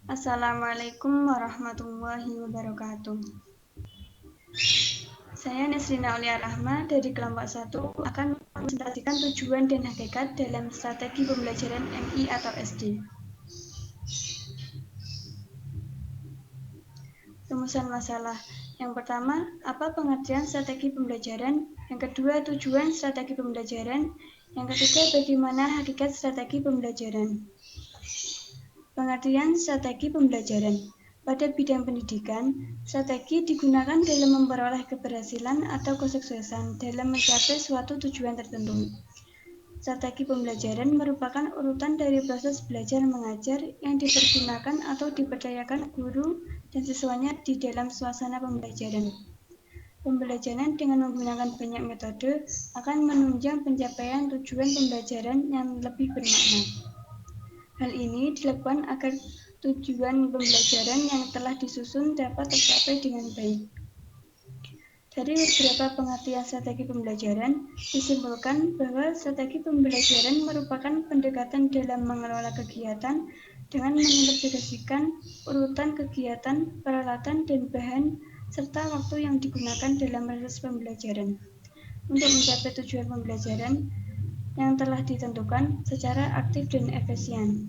Assalamualaikum warahmatullahi wabarakatuh. Saya Nesrina Aulia Rahma dari kelompok 1 akan mempresentasikan tujuan dan hakikat dalam strategi pembelajaran MI atau SD. Rumusan masalah. Yang pertama, apa pengertian strategi pembelajaran? Yang kedua, tujuan strategi pembelajaran. Yang ketiga, bagaimana hakikat strategi pembelajaran. Pengertian strategi pembelajaran. Pada bidang pendidikan, strategi digunakan dalam memperoleh keberhasilan atau kesuksesan dalam mencapai suatu tujuan tertentu. Strategi pembelajaran merupakan urutan dari proses belajar mengajar yang dipergunakan atau diperdayakan guru dan siswanya di dalam suasana pembelajaran. Pembelajaran dengan menggunakan banyak metode akan menunjang pencapaian tujuan pembelajaran yang lebih bermakna. Hal ini dilakukan agar tujuan pembelajaran yang telah disusun dapat tercapai dengan baik. Dari beberapa pengertian strategi pembelajaran, disimpulkan bahwa strategi pembelajaran merupakan pendekatan dalam mengelola kegiatan dengan mengintegrasikan urutan kegiatan, peralatan, dan bahan, serta waktu yang digunakan dalam proses pembelajaran. Untuk mencapai tujuan pembelajaran yang telah ditentukan secara aktif dan efisien.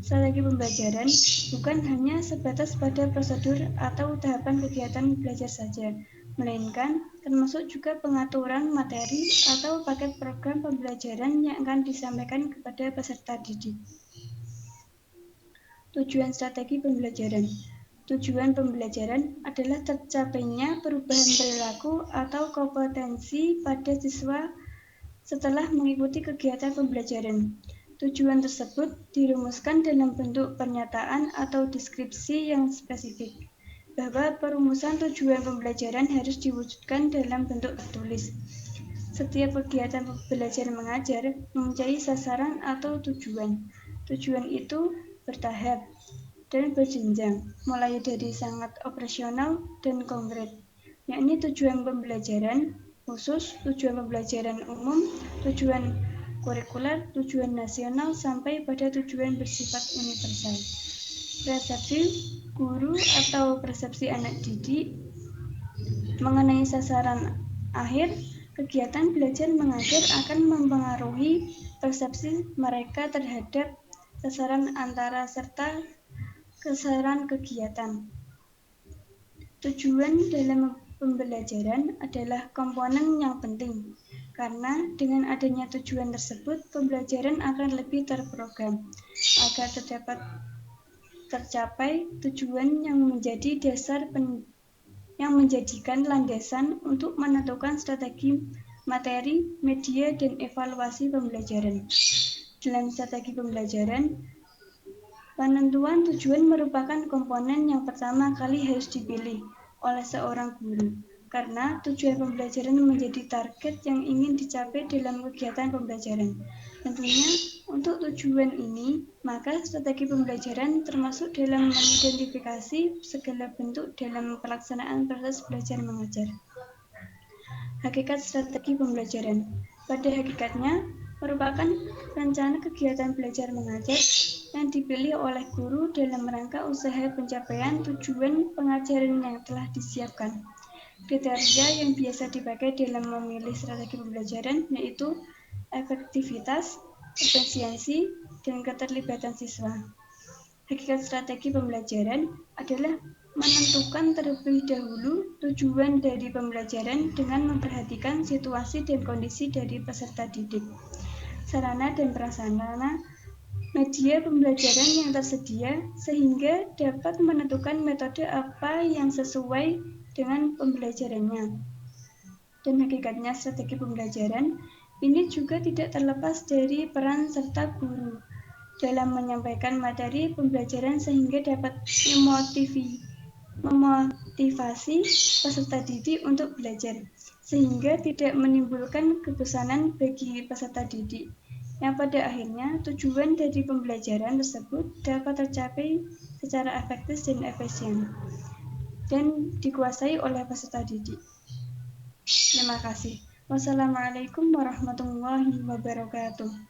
Strategi pembelajaran bukan hanya sebatas pada prosedur atau tahapan kegiatan belajar saja, melainkan termasuk juga pengaturan materi atau paket program pembelajaran yang akan disampaikan kepada peserta didik. Tujuan strategi pembelajaran. Tujuan pembelajaran adalah tercapainya perubahan perilaku atau kompetensi pada siswa setelah mengikuti kegiatan pembelajaran. Tujuan tersebut dirumuskan dalam bentuk pernyataan atau deskripsi yang spesifik, bahwa perumusan tujuan pembelajaran harus diwujudkan dalam bentuk tertulis. Setiap kegiatan belajar mengajar mempunyai sasaran atau tujuan. Tujuan itu bertahap dan berjenjang, mulai dari sangat operasional dan konkret, yakni tujuan pembelajaran khusus, tujuan pembelajaran umum, tujuan kurikuler, tujuan nasional, sampai pada tujuan bersifat universal. Persepsi guru atau persepsi anak didik mengenai sasaran akhir kegiatan belajar mengajar akan mempengaruhi persepsi mereka terhadap sasaran antara serta sasaran kegiatan. Tujuan dalam pembelajaran adalah komponen yang penting, karena dengan adanya tujuan tersebut, pembelajaran akan lebih terprogram agar dapat tercapai tujuan yang menjadi dasar yang menjadikan landasan untuk menentukan strategi, materi, media, dan evaluasi pembelajaran. Dalam strategi pembelajaran, penentuan tujuan merupakan komponen yang pertama kali harus dipilih oleh seorang guru, karena tujuan pembelajaran menjadi target yang ingin dicapai dalam kegiatan pembelajaran. Tentunya, untuk tujuan ini, maka strategi pembelajaran termasuk dalam mengidentifikasi segala bentuk dalam pelaksanaan proses belajar mengajar. Hakikat strategi pembelajaran. Pada hakikatnya, merupakan rencana kegiatan belajar mengajar yang dipilih oleh guru dalam rangka usaha pencapaian tujuan pengajaran yang telah disiapkan. Kriteria yang biasa dipakai dalam memilih strategi pembelajaran yaitu efektivitas, efisiensi, dan keterlibatan siswa. Hakikat strategi pembelajaran adalah menentukan terlebih dahulu tujuan dari pembelajaran dengan memperhatikan situasi dan kondisi dari peserta didik, sarana dan prasarana, media pembelajaran yang tersedia, sehingga dapat menentukan metode apa yang sesuai dengan pembelajarannya. Dan hakikatnya strategi pembelajaran ini juga tidak terlepas dari peran serta guru dalam menyampaikan materi pembelajaran sehingga dapat memotivasi peserta didik untuk belajar, sehingga tidak menimbulkan kebosanan bagi peserta didik, yang pada akhirnya tujuan dari pembelajaran tersebut dapat tercapai secara efektif dan efisien, dan dikuasai oleh peserta didik. Terima kasih. Wassalamualaikum warahmatullahi wabarakatuh.